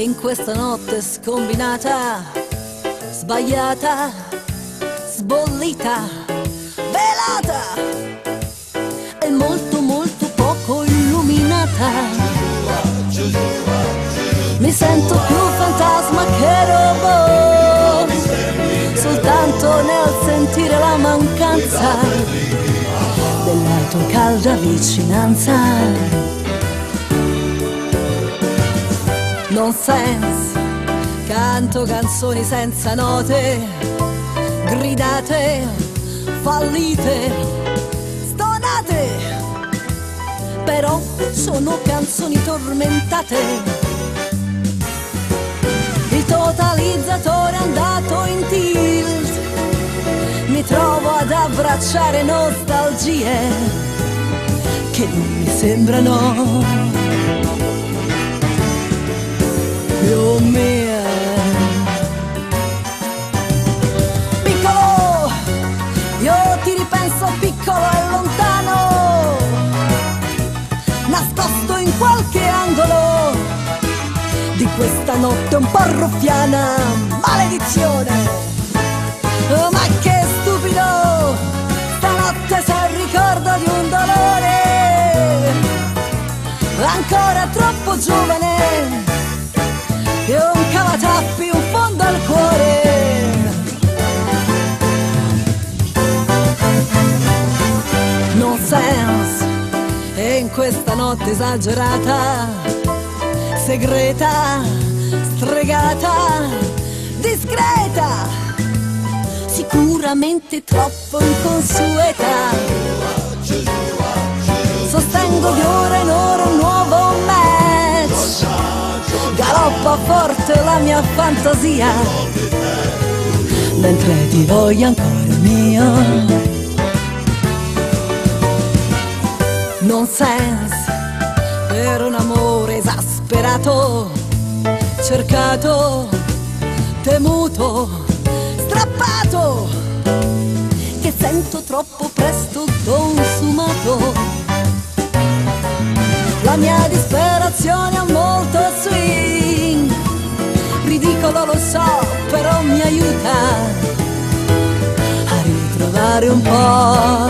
in questa notte scombinata, sbagliata, sbollita, velata e molto molto poco illuminata. Mi sento più fantasma che robot, soltanto nel sentire la mancanza della tua calda vicinanza. Nonsense, canto canzoni senza note, gridate, fallite, stonate, però sono canzoni tormentate. Il totalizzatore è andato in tilt, mi trovo ad abbracciare nostalgie che non mi sembrano più mie. Piccolo, io ti ripenso piccolo e lontano, nascosto in qualche angolo di questa notte un po' ruffiana. Maledizione! Oh, ma che stupido! Stanotte sei il ricordo di un dolore ancora troppo giovane, e un cavatappi in fondo al cuore. Nonsense, e in questa notte esagerata, segreta, stregata, discreta, sicuramente troppo inconsueta. Sostengo di ora in ora un nuovo match, galoppa forte la mia fantasia, mentre ti voglio ancora mio. Nonsense, per un amore esasperato, cercato, temuto, strappato, che sento troppo presto consumato. La mia disperazione ha molto swing, ridicolo lo so, però mi aiuta a ritrovare un po'